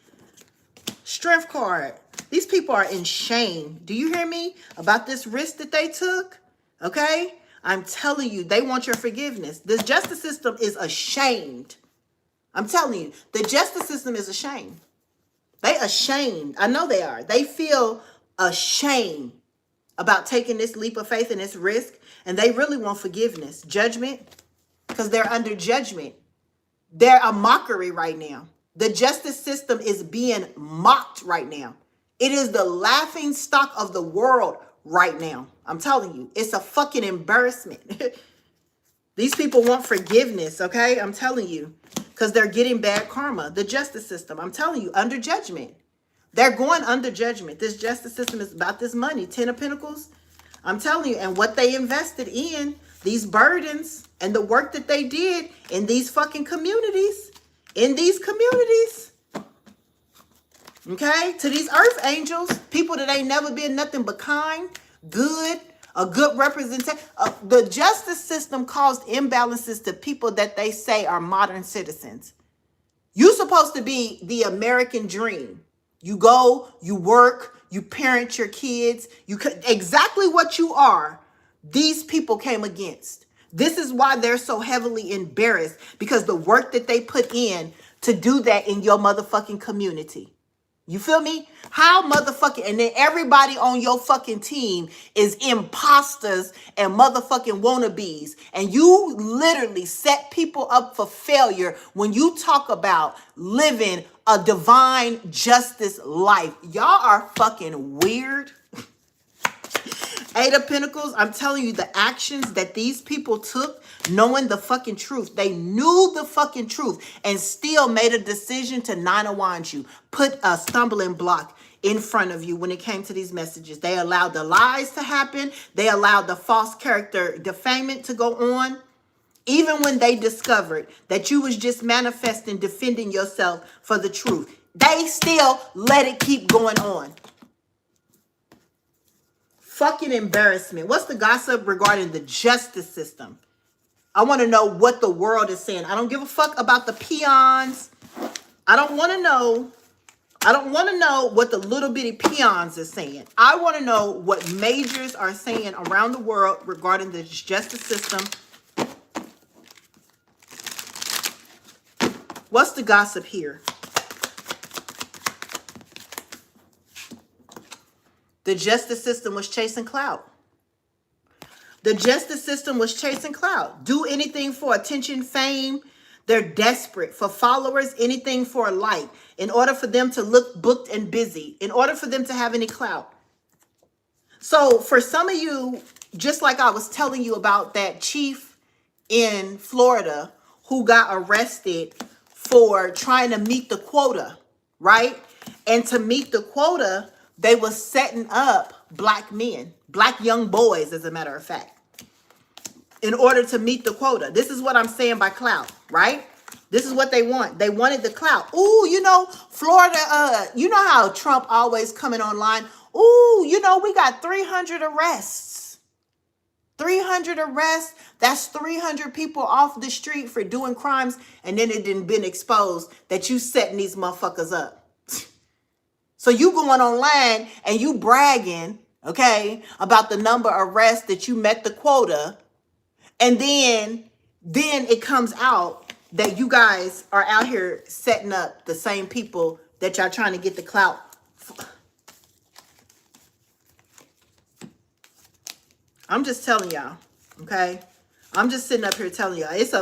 Strength card. These people are in shame. Do you hear me about this risk that they took? Okay? I'm telling you, they want your forgiveness. The justice system is ashamed. I'm telling you, the justice system is ashamed. They ashamed. I know they are. They feel ashamed about taking this leap of faith and this risk. And they really want forgiveness. Judgment, because they're under judgment. They're a mockery right now. The justice system is being mocked right now. It is the laughing stock of the world right now. I'm telling you, it's a fucking embarrassment. These people want forgiveness, okay? I'm telling you, because they're getting bad karma. The justice system, I'm telling you, under judgment. They're going under judgment. This justice system is about this money. 10 of Pentacles, I'm telling you, and what they invested in, these burdens and the work that they did in these fucking communities, okay, to these earth angels, people that ain't never been nothing but kind, good, a good representation. The justice system caused imbalances to people that they say are modern citizens. You're supposed to be the American dream. You go, you work, you parent your kids, exactly what you are. These people came against. This is why they're so heavily embarrassed, because the work that they put in to do that in your motherfucking community. You feel me? How motherfucking, and then everybody on your fucking team is imposters and motherfucking wannabes. And you literally set people up for failure when you talk about living a divine justice life. Y'all are fucking weird. Eight of Pentacles, I'm telling you, the actions that these people took, knowing the fucking truth. They knew the fucking truth and still made a decision to Nine of Wands you. Put a stumbling block in front of you when it came to these messages. They allowed the lies to happen. They allowed the false character defamation to go on. Even when they discovered that you was just manifesting, defending yourself for the truth, they still let it keep going on. Fucking embarrassment. What's the gossip regarding the justice system? I want to know what the world is saying. I don't give a fuck about the peons. I don't want to know. I don't want to know what the little bitty peons are saying. I want to know what majors are saying around the world regarding the justice system. What's the gossip here? The justice system was chasing clout. The justice system was chasing clout. Do anything for attention, fame. They're desperate for followers, anything for a like, in order for them to look booked and busy, in order for them to have any clout. So for some of you, just like I was telling you about that chief in Florida who got arrested for trying to meet the quota, right? And to meet the quota, they were setting up black men, black young boys, as a matter of fact, in order to meet the quota. This is what I'm saying by clout, right? This is what they want. They wanted the clout. Ooh, you know, Florida, you know how Trump always coming online. Ooh, you know, we got 300 arrests. 300 arrests. That's 300 people off the street for doing crimes. And then it didn't been exposed that you setting these motherfuckers up. So you going online and you bragging, okay, about the number of arrests that you met the quota. And then it comes out that you guys are out here setting up the same people that y'all trying to get the clout. I'm just telling y'all, okay? I'm just sitting up here telling y'all. This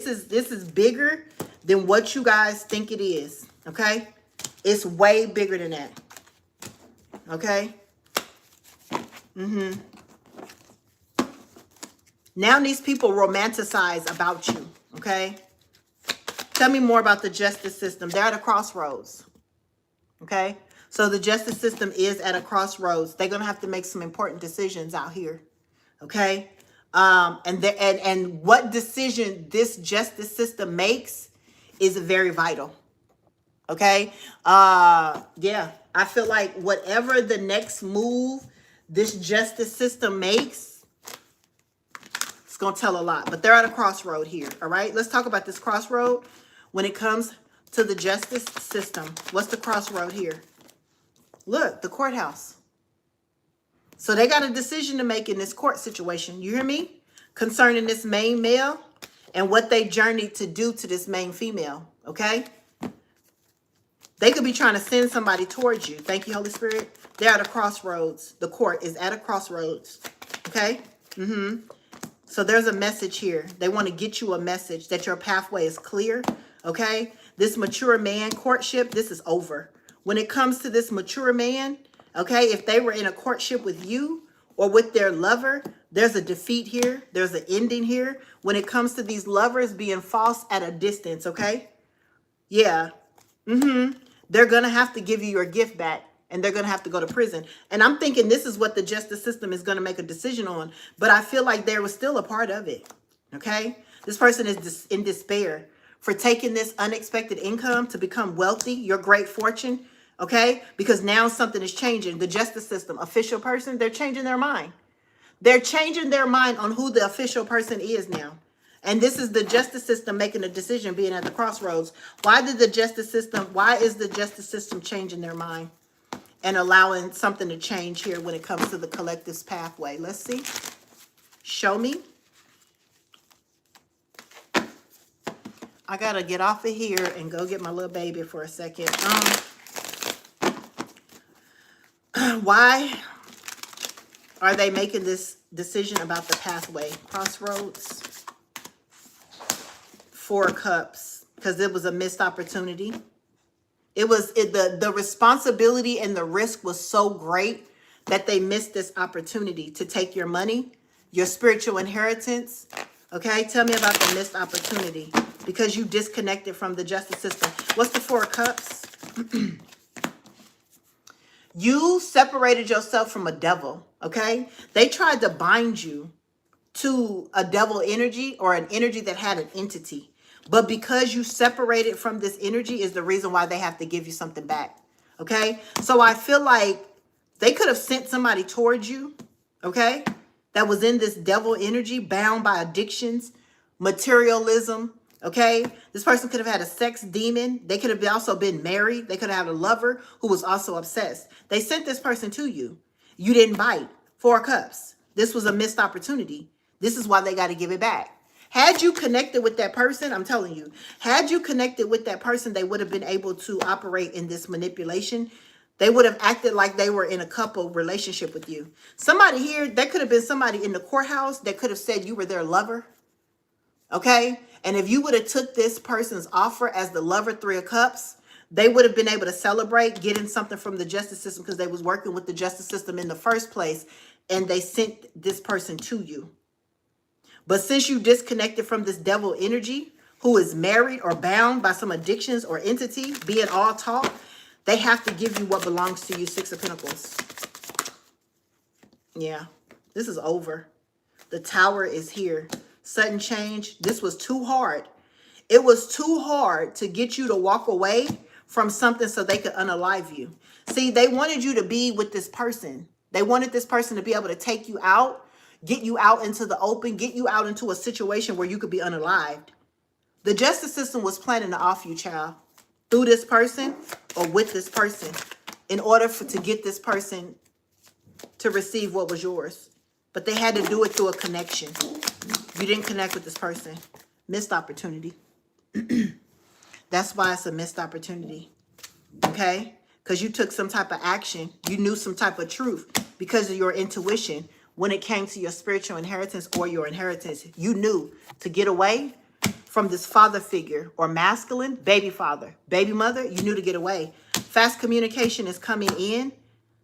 is bigger than what you guys think it is, okay? It's way bigger than that. Okay? Now these people romanticize about you. Okay? Tell me more about the justice system. They're at a crossroads. Okay? So the justice system is at a crossroads. They're going to have to make some important decisions out here. Okay? And what decision this justice system makes is very vital. Okay. Yeah, I feel like whatever the next move this justice system makes, it's going to tell a lot. But they're at a crossroad here. All right. Let's talk about this crossroad when it comes to the justice system. What's the crossroad here? Look, the courthouse. So they got a decision to make in this court situation. You hear me? Concerning this main male and what they journeyed to do to this main female. Okay. They could be trying to send somebody towards you. Thank you, Holy Spirit. They're at a crossroads. The court is at a crossroads. Okay? So there's a message here. They want to get you a message that your pathway is clear. Okay? This mature man courtship, this is over. When it comes to this mature man, okay, if they were in a courtship with you or with their lover, there's a defeat here. There's an ending here. When it comes to these lovers being false at a distance, okay? Yeah. They're going to have to give you your gift back and they're going to have to go to prison. And I'm thinking this is what the justice system is going to make a decision on. But I feel like there was still a part of it. Okay. This person is in despair for taking this unexpected income to become wealthy, your great fortune. Okay. Because now something is changing. The justice system, official person, they're changing their mind. They're changing their mind on who the official person is now. And this is the justice system making a decision, being at the crossroads. Why is the justice system changing their mind and allowing something to change here when it comes to the collective's pathway? Let's see. Show me. I got to get off of here and go get my little baby for a second. Why are they making this decision about the pathway? Crossroads. 4 of Cups. Because it was a missed opportunity. The responsibility and the risk was so great that they missed this opportunity to take your money, your spiritual inheritance. Okay, tell me about the missed opportunity because you disconnected from the justice system. What's the 4 of Cups? You separated yourself from a devil, okay? They tried to bind you to a devil energy or an energy that had an entity. But because you separated from this energy is the reason why they have to give you something back, okay? So I feel like they could have sent somebody towards you, okay, that was in this devil energy, bound by addictions, materialism, okay? This person could have had a sex demon. They could have also been married. They could have had a lover who was also obsessed. They sent this person to you. You didn't bite. 4 of Cups. This was a missed opportunity. This is why they got to give it back. Had you connected with that person, I'm telling you, had you connected with that person, they would have been able to operate in this manipulation. They would have acted like they were in a couple relationship with you. Somebody here, that could have been somebody in the courthouse that could have said you were their lover. Okay? And if you would have took this person's offer as the lover, 3 of Cups, they would have been able to celebrate getting something from the justice system because they was working with the justice system in the first place. And they sent this person to you. But since you disconnected from this devil energy who is married or bound by some addictions or entity, being all talk, they have to give you what belongs to you. 6 of Pentacles. Yeah, this is over. The Tower is here. Sudden change. This was too hard. It was too hard to get you to walk away from something so they could unalive you. See, they wanted you to be with this person. They wanted this person to be able to take you out, get you out into the open, get you out into a situation where you could be unalived. The justice system was planning to off you, child, through this person or with this person in order to get this person to receive what was yours. But they had to do it through a connection. You didn't connect with this person. Missed opportunity. That's why it's a missed opportunity. Okay? Because you took some type of action. You knew some type of truth because of your intuition. When it came to your spiritual inheritance or your inheritance, you knew to get away from this father figure or masculine, baby father, baby mother, you knew to get away. Fast communication is coming in,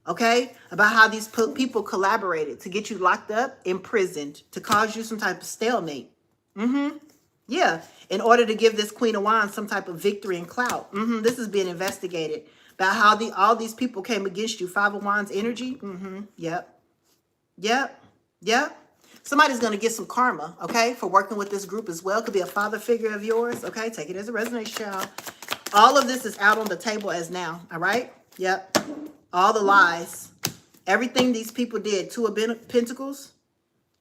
okay, about how these people collaborated to get you locked up, imprisoned, to cause you some type of stalemate. Yeah, in order to give this Queen of Wands some type of victory and clout. This is being investigated about how all these people came against you. 5 of Wands energy. Yep. Somebody's going to get some karma, okay, for working with this group as well. Could be a father figure of yours, okay? Take it as a resonance, child. All of this is out on the table as now, all right? Yep. All the lies. Everything these people did. 2 of Pentacles,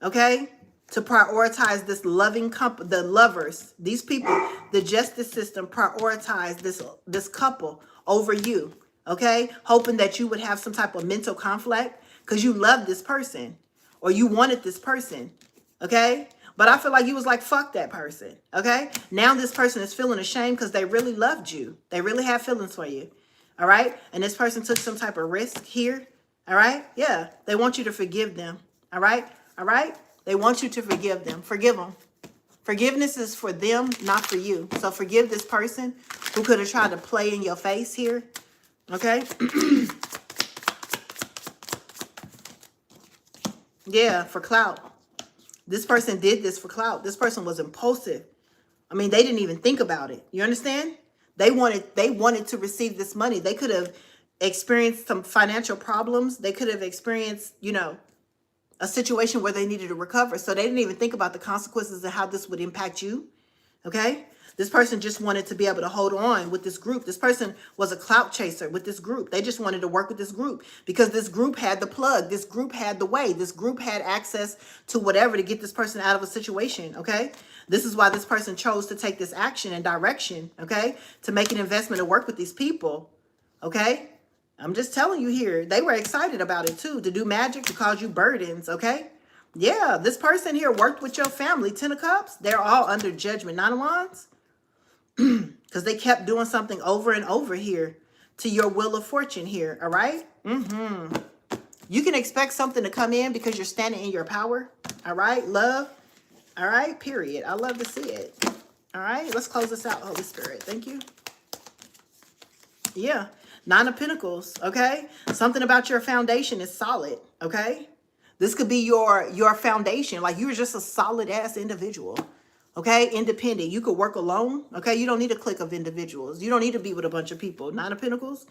okay, to prioritize this loving couple, the lovers. These people, the justice system prioritized this couple over you, okay? Hoping that you would have some type of mental conflict because you love this person or you wanted this person, okay? But I feel like you was like, fuck that person, okay? Now this person is feeling ashamed because they really loved you. They really have feelings for you, all right? And this person took some type of risk here, all right? Yeah, they want you to forgive them, all right? All right? They want you to forgive them. Forgive them. Forgiveness is for them, not for you. So forgive this person who could have tried to play in your face here, okay? Yeah, for clout. This person did this for clout. This person was impulsive. I mean, they didn't even think about it. You understand? They wanted to receive this money. They could have experienced some financial problems. They could have experienced, you know, a situation where they needed to recover. So they didn't even think about the consequences and how this would impact you. Okay? This person just wanted to be able to hold on with this group. This person was a clout chaser with this group. They just wanted to work with this group because this group had the plug. This group had the way. This group had access to whatever to get this person out of a situation, okay? This is why this person chose to take this action and direction, okay? To make an investment and work with these people, okay? I'm just telling you here. They were excited about it too, to do magic, to cause you burdens, okay? Yeah, this person here worked with your family. 10 of Cups, they're all under judgment. 9 of Wands. Because they kept doing something over and over here to your wheel of fortune here. All right. You can expect something to come in because you're standing in your power. All right. Love. All right. Period. I love to see it. All right. Let's close this out, Holy Spirit. Thank you. Yeah. Nine of Pentacles. Okay. Something about your foundation is solid. Okay. This could be your foundation. Like you're just a solid ass individual. Okay. Independent. You could work alone. Okay. You don't need a clique of individuals. You don't need to be with a bunch of people. Nine of Pentacles.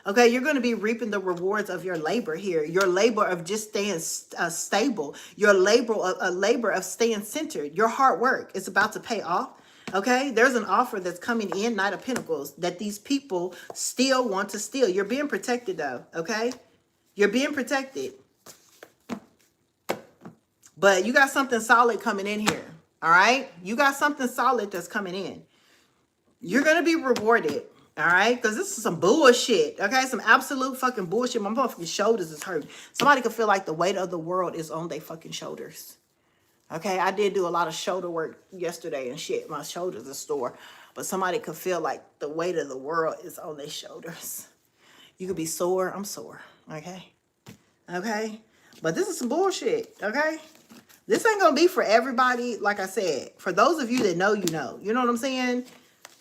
Okay. You're going to be reaping the rewards of your labor here. Your labor of just staying stable. Your labor of staying centered. Your hard work is about to pay off. Okay, there's an offer that's coming in, Knight of Pentacles, that these people still want to steal. You're being protected though, okay? You're being protected. But you got something solid coming in here, all right? You got something solid that's coming in. You're going to be rewarded, all right? Because this is some bullshit, okay? Some absolute fucking bullshit. My fucking shoulders is hurting. Somebody could feel like the weight of the world is on their fucking shoulders. Okay, I did do a lot of shoulder work yesterday and shit. My shoulders are sore. But somebody could feel like the weight of the world is on their shoulders. You could be sore. I'm sore. Okay? Okay? But this is some bullshit. Okay? This ain't going to be for everybody. Like I said, for those of you that know, you know. You know what I'm saying?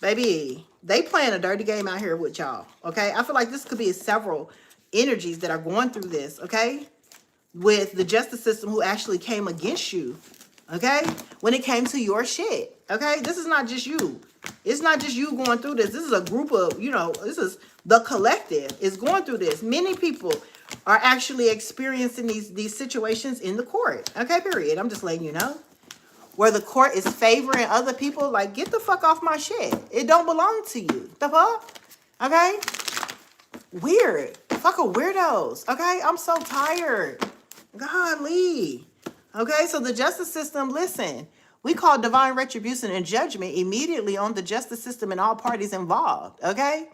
Baby, they playing a dirty game out here with y'all. Okay? I feel like this could be several energies that are going through this. Okay? With the justice system who actually came against you. Okay, when it came to your shit. Okay, this is not just you. It's not just you going through this. This is a group of, you know, this is the collective is going through this. Many people are actually experiencing these situations in the court. Okay, period. I'm just letting you know. Where the court is favoring other people, like, get the fuck off my shit. It don't belong to you. The fuck? Okay? Weird. Fucking weirdos. Okay, I'm so tired. Golly. Okay, so the justice system, listen, we call divine retribution and judgment immediately on the justice system and all parties involved, okay?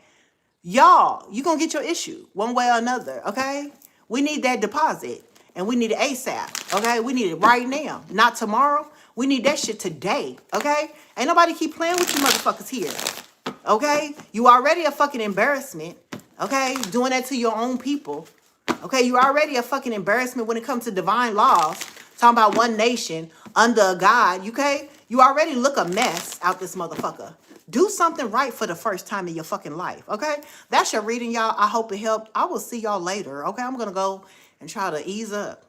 Y'all, you gonna get your issue one way or another, okay? We need that deposit, and we need it ASAP, okay? We need it right now, not tomorrow. We need that shit today, okay? Ain't nobody keep playing with you motherfuckers here, okay? You already a fucking embarrassment, okay? Doing that to your own people, okay? You already a fucking embarrassment when it comes to divine laws. Talking about one nation under a God, okay? You already look a mess out this motherfucker. Do something right for the first time in your fucking life, okay? That's your reading, y'all. I hope it helped. I will see y'all later, okay? I'm going to go and try to ease up.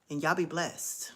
And y'all be blessed.